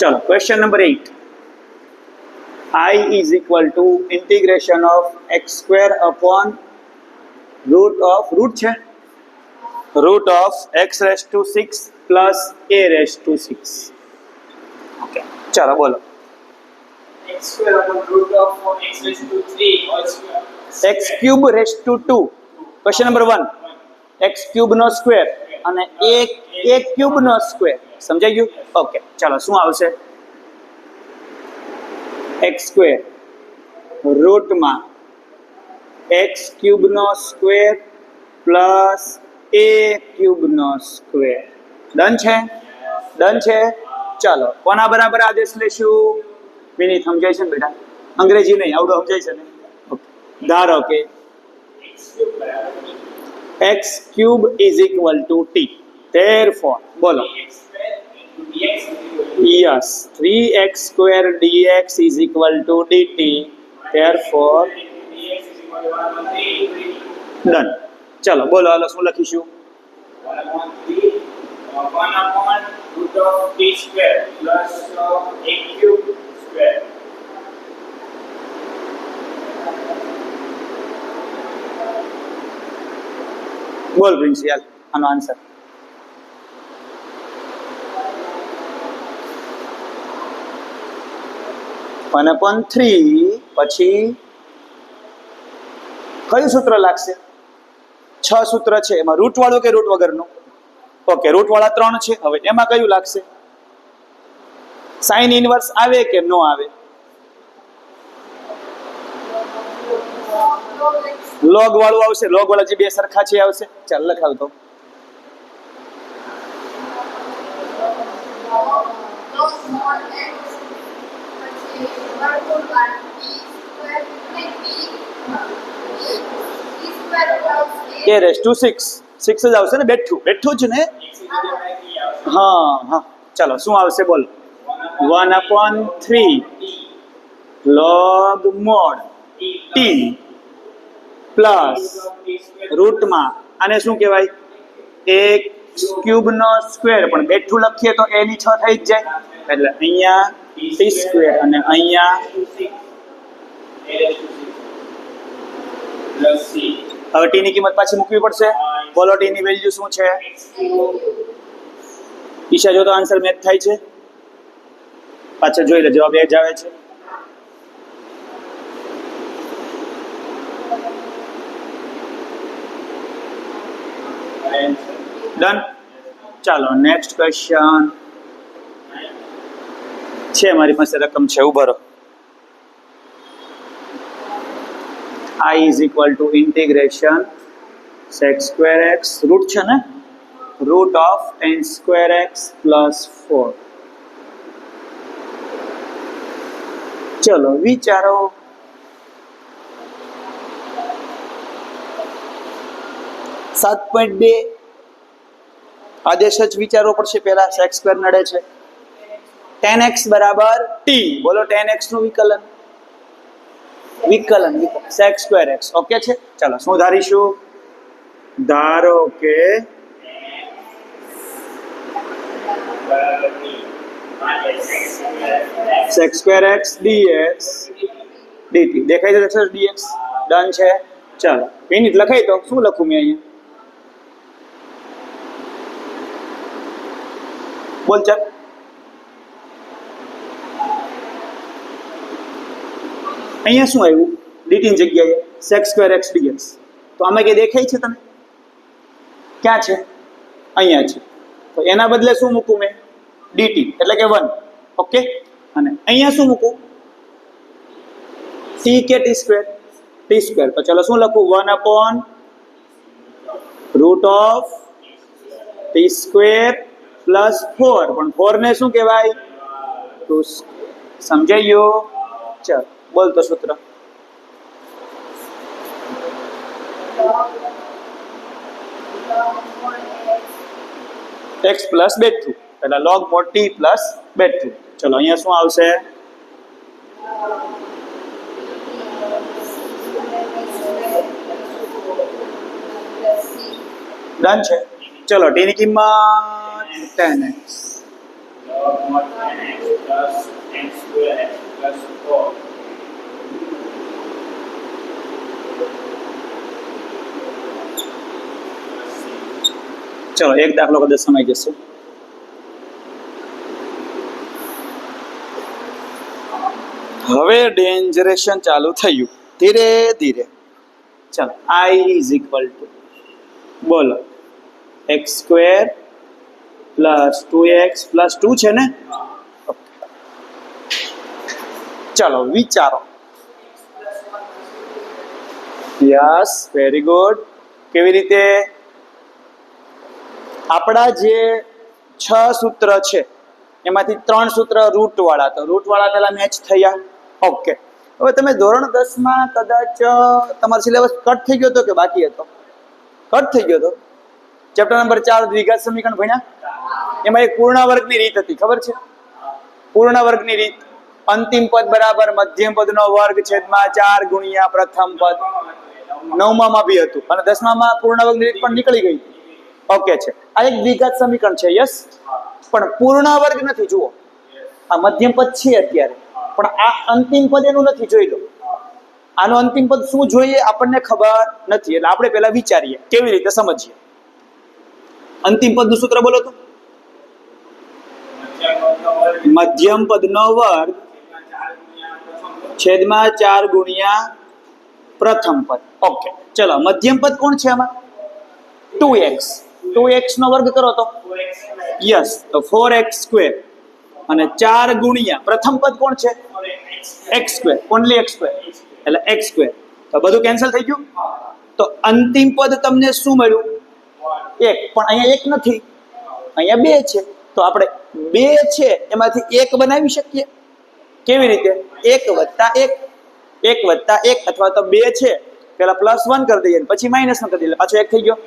चलो question number 8 I is equal to integration of x square upon root છે root of x raised to 6 plus a raised to 6 okay चलो बोलो x square upon root of x raised to 3 all square x cube raised to 2 question number 1 x cube નો square અને a cube નો સ્ક્વેર સમજાઈ ગયું okay ચાલો શું આવશે x સ્ક્વેર રૂટમાં x ક્યુબ નો સ્ક્વેર પ્લસ a ક્યુબ નો સ્ક્વેર ડન છે ચાલો કોના બરાબર આદેશ લેશું વિનીત સમજાય છે ને બેટા અંગ્રેજી નહીં આવડું સમજાય છે ને ઓકે ધારો કે x cube is equal to t therefore બોલો yes 3x square dx is equal to dt therefore done ચલો બોલો હાલો શું લખીશું 1 upon root of t square plus a cube square બોલ પ્રિન્સિપલ આનો આન્સર 1/3 પછી કયું સૂત્ર લાગશે 6 સૂત્ર છે એમાં રૂટ વાળો કે રૂટ વગરનું ઓકે રૂટ વાળા 3 છે હવે એમાં કયું લાગશે સાઇન ઇનવર્સ આવે કે નો આવે લોગ વાળું આવશે લોગ વાળા જે બે સરખા છે આવશે ચાલ લખાવ તો a raised to 6 6 જ આવશે ને બેઠું જ ને હા ચાલો શું આવશે બોલ 1/3 log mod t પ્લસ રૂટમાં આને શું કહેવાય એક ક્યુબ નો સ્ક્વેર પણ બેઠું લખીએ તો a ની 6 થઈ જ જાય એટલે અહીંયા t સ્ક્વેર અને અહીંયા હવે t ની કિંમત પાછી મૂકવી પડશે બોલો t ની વેલ્યુ શું છે ઈશા જો તો આન્સર મેચ થાય છે પાછળ જોઈ લે જવાબ એ જ આવે છે ડન ચાલો નેક્સ્ટ ક્વેશ્ચન છે મારી પાસે રકમ છે ઉભો રહો I is equal to integration sec square x root છે ને root of n square x plus 4 ચલો વિચારો 7.2 આદેશ જ વિચારવો પડશે પહેલા sec square નડે છે 10x બરાબર t બોલો 10x નું વિકલન sec square x ઓકે છે ચાલો શું ધારીશું ધારો કે sec square x dx dt દેખાય છે dx ડન છે ચાલો મિનિટ લખાઈ તો શું લખું મેં અહીંયા બોલ ચાલ અહીંયા શું આવ્યું dt ની જગ્યાએ sec square x dx તો આમાં કે દેખાય છે તને ક્યાં છે અહીંયા છે તો એના બદલે શું મૂકું મેં dt એટલે કે 1 ઓકે અને અહીંયા શું મૂકું t કે t square તો ચલો શું લખું 1/root of t square plus 4 પણ 4 ને શું કહેવાય તો સમજાઈ ગયો ચાલ બોલ તો સૂત્ર x plus બેઠું એટલે log mod t plus બેઠું ચલો અહીંયા શું આવશે ડન છે ચલો t ની કિંમત 10x 9x plus n square x plus 4. ચલો એક દાખલો કદાચ સમય જશે. હવે ડેન્જરેશન ચાલુ થયું ધીરે ધીરે. ચાલો i ઇઝ ઇક્વલ ટુ બોલો x square plus 2x plus 2 છે ને. ચાલો વિચારો. Yes very good. કેવી રીતે? આપણા જે 6 સૂત્ર છે એમાંથી 3 સૂત્ર રૂટ વાળા, તો રૂટ વાળા પેલા મેચ થયા. ઓકે, હવે તમે ધોરણ 10 માં કદાચ તમારો સિલેબસ કટ થઈ ગયો હતો કે બાકી હતો? કટ થઈ ગયો હતો. ચેપ્ટર નંબર 4 દ્વિઘાત સમીકરણ ભણ્યા. એમાં એક પૂર્ણ વર્ગની રીત હતી, ખબર છે? પૂર્ણ વર્ગની રીત અંતિમ પદ બરાબર મધ્યમ પદનો વર્ગ છેદમાં 4 ગુણ્યા પ્રથમ પદ. 9મા માં બી હતું અને 10મા માં પૂર્ણ વર્ગની રીત પણ નીકળી ગઈ. ઓકે છે. આ એક દ્વિઘાત સમીકરણ છે. યસ, પણ પૂર્ણ વર્ગ નથી. જુઓ, આ મધ્યમ પદ છે અત્યારે, પણ આ અંતિમ પદ એનું નથી. જોઈ લો, આનું અંતિમ પદ શું જોઈએ આપણને ખબર નથી. એટલે આપણે પહેલા વિચારીએ કેવી રીતે સમજીએ. અંતિમ પદનું સૂત્ર બોલો તો. મધ્યમ પદનો વર્ગ છેદમાં 4 ગુણ્યા પ્રથમ પદ. ઓકે, ચલો મધ્યમ પદ કોણ છે આમાં? 2x. 2x નો વર્ગ કરો તો યસ, તો 4x સ્ક્વેર અને 4 ગુણ્યા પ્રથમ પદ કોણ છે? x square, only x square, એટલે x સ્ક્વેર. તો બધું કેન્સલ થઈ ગયું. તો અંતિમ પદ તમને શું મળ્યું? 1. પણ અહીંયા 1 નથી, અહીંયા 2 છે. તો આપણે 2 છે એમાંથી 1 બનાવી શકીએ. કેવી રીતે? 1 વત્તા 1, 1 વત્તા 1, અથવા તો 2 છે પેલા +1 કરી દઈએ પછી -1 કરી દઈએ, પાછો 1 થઈ ગયો.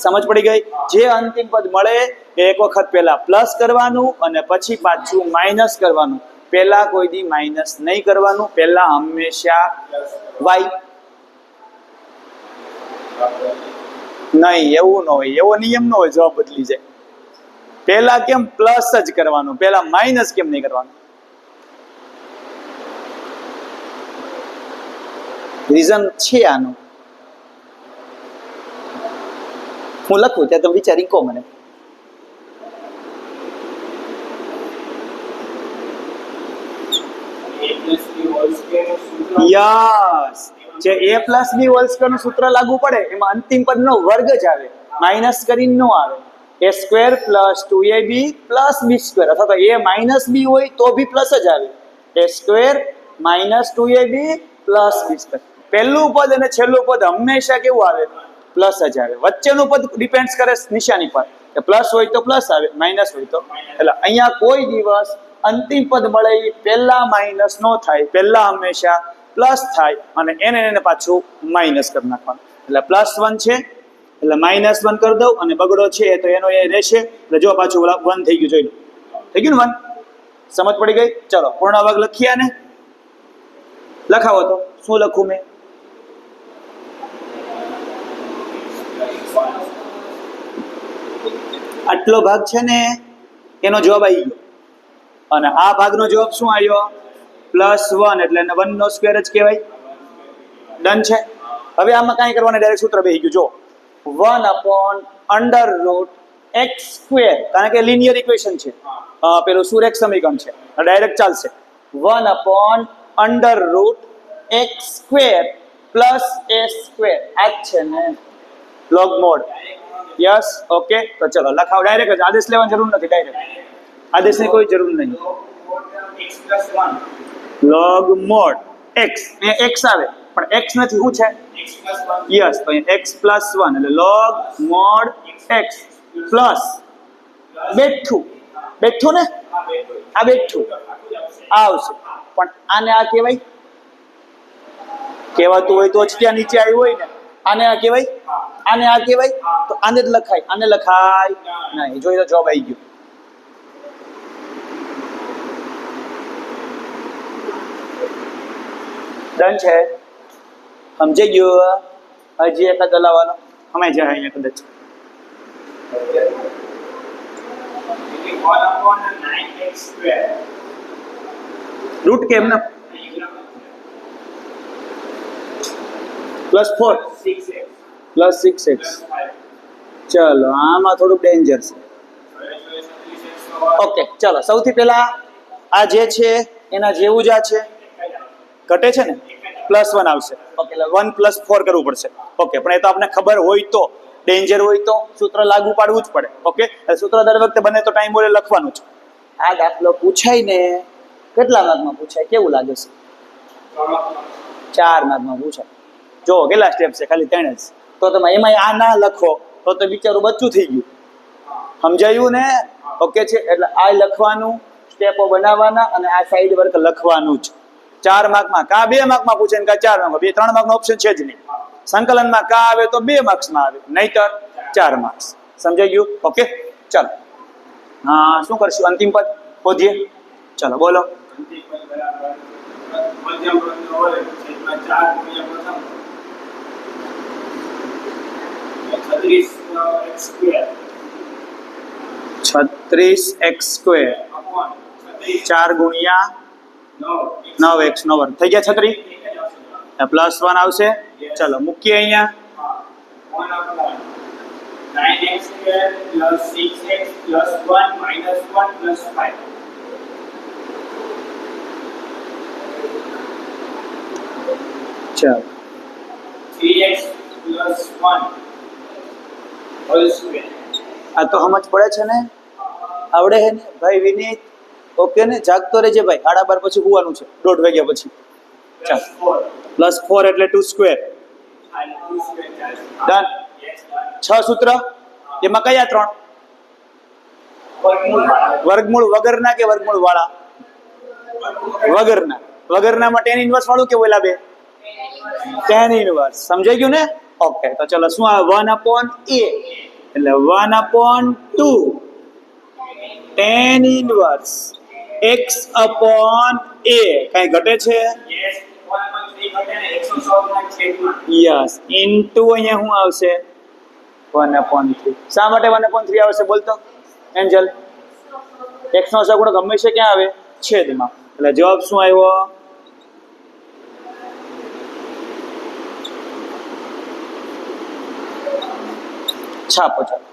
સમજ પડી ગઈ? જે અંતિમ પદ મળે એ એક વખત પહેલા પ્લસ કરવાનું અને પછી પાછું માઇનસ કરવાનું. પહેલા કોઈ દી માઇનસ નહીં કરવાનું, પહેલા હંમેશા y. નહીં, એવું ન હોય, એવો નિયમ ન હોય જવાબ બદલી જાય. પહેલા કેમ પ્લસ જ કરવાનું, પહેલા માઇનસ કેમ નહીં કરવાનું? રીઝન છે આનું. હું લખું ત્યાં તમે વિચારી કહો મને. યસ, જે a plus b whole square નું સૂત્ર લાગુ પડે એમાં અંતિમ પદનો વર્ગ જ આવે, માઇનસ કરીને નો આવે. a square plus 2ab plus b square, અથવા તો a માઇનસ b હોય તો બી પ્લસ જ આવે. a square minus 2ab plus b square. પહેલું પદ અને છેલ્લું પદ હંમેશા કેવું આવે? પ્લસ જ આવે. વચ્ચેનું પદ ડિપેન્ડ કરે નિશાની પર, કે પ્લસ હોય તો પ્લસ આવે, માઇનસ હોય તો. એટલે અહીંયા કોઈ દિવસ અંતિમ પદ મળે એ પહેલા માઇનસ નો થાય, પહેલા હંમેશા પ્લસ થાય અને એને પાછું માઇનસ કરી નાખવાનું. એટલે +1 છે એટલે -1 કરી દઉં અને બગડો છે તો એનો એ રહેશે. એટલે જો પાછું 1 થઈ ગયું. જોઈ લો, થઈ ગયું ને 1. સમજ પડી ગઈ? ચલો પૂર્ણ વર્ગ લખીએ ને. લખાવો તો. શું લખું મેં? આટલો ભાગ છે ને એનો જવાબ આવી ગયો અને આ ભાગનો જવાબ શું આવ્યો? +1, એટલે એને 1 નો સ્ક્વેર જ કહેવાય. ડન છે. હવે આમાં કાંઈ કરવાનું, ડાયરેક્ટ સૂત્ર બેસી ગયું. જો 1/√x², કારણ કે લિનિયર ઇક્વેશન છે, પેલું સુરેખ સમીકરણ છે, ડાયરેક્ટ ચાલશે. 1/√x² પ્લસ a² આ જ છે ને લોગ મોડ. Yes, okay. તો ચલો લખાવ ડાયરેક્ટ જ. આદેશ લેવાની જરૂર નથી, ડાયરેક્ટ આદેશની કોઈ જરૂર નહીં. લોગ મોડ x, અહીંયા x આવે પણ x નથી, શું છે? યસ, તો અહીંયા x +1 એટલે લોગ મોડ x પ્લસ બેઠું ને, આ બેઠું આવશે. પણ આને આ કહેવાય? કહેવાતું હોય તો જ ત્યાં નીચે આવ્યું હોય ને. આને આ કહેવાય? આને આ કહેવાય? તો આને જ લખાય, આને લખાય નહીં. જોઈ લો, જવાબ આવી ગયો. ડન છે. સમજાઈ ગયું? હજી એક જ હલાવવાનો, અમે જાય અહીંયા કદાચ. 1/9x² રૂટ કેમ ને +4 6x +6x ચલો આમાં થોડુંક ડેન્જર છે. ઓકે ચલો સૌથી પહેલા આ જે છે એના જેવું જ આ છે, ઘટે છે ને +1 આવશે. ઓકે એટલે 1 + 4 કરવું પડશે. ઓકે પણ એ તો આપણે ખબર હોય તો, ડેન્જર હોય તો સૂત્ર લાગુ પાડવું જ પડે. ઓકે એટલે સૂત્ર દર વખતે બને તો ટાઈમ બોલે લખવાનું છે. આ દાખલો પૂછાય ને કેટલા માર્કમાં પૂછાય કેવું લાગે છે? 4 માર્કમાં પૂછાય. જો કેટલા સ્ટેપ છે? ખાલી 3 જ. તો તમે એમાં આ ના લખો તો બિચારું બચ્ચું થઈ ગયું. સમજાયું ને? ઓકે છે એટલે આ લખવાનું, સ્ટેપો બનાવવાના અને આ સાઈડ વર્ક લખવાનું જ. 4 માર્કમાં કા 2 માર્કમાં પૂછે ને કા 4 માર્કમાં, 3 માર્કનો ઓપ્શન છે જ નહીં. સંકલનમાં કા આવે તો 2 માર્ક્સમાં આવે, નહીતર 4 માર્ક્સ. સમજાઈ ગયું? ઓકે ચાલો હા શું કરશું? અંતિમ પદ શોધીએ. ચાલો બોલો. મધ્યમ પદનો હોય જેમાં 4 ગુણ્યા પ્રથમ 36x² અપોન 4 ગુણ્યા 9x નો વર્ગ થઈ ગયા 36. +1 આવશે. ચલો મૂકીએ અહીંયા. 9x² + 6x + 1 - 1 + 5. ચાલો 3x + 1 હોલ સ્ક્વેર. આ તો સમજ પડે છે ને? આવડે છે ને ભાઈ વિનીત? ઓકે ને? જાગતો રહેજે ભાઈ, 12:30 પછી હોવાનું છે, 1:30 વાગ્યા પછી. ચાલ +4 એટલે 2². ડન. 6 સૂત્ર એમાં કયા 3? વર્ગમૂળ વગરના કે વર્ગમૂળ વાળા? વગરના. વગરનામાં tan ઇન્વર્સ વાળું કે ઓલા બે? tan inverse. સમજાઈ ગયું ને? ઓકે તો ચલો શું આવે? 1/a એટલે 1/2 tan ઇન્વર્સ x/a. કઈ ઘટે છે? યસ ઇન્ટુ અહીંયા શું આવશે? 1/3. શા માટે 1/3 આવશે બોલતો એન્જલ? x નો સગુણક હંમેશા ક્યાં આવે? છેદમાં. એટલે જવાબ શું આવ્યો? છાપો ચાલો.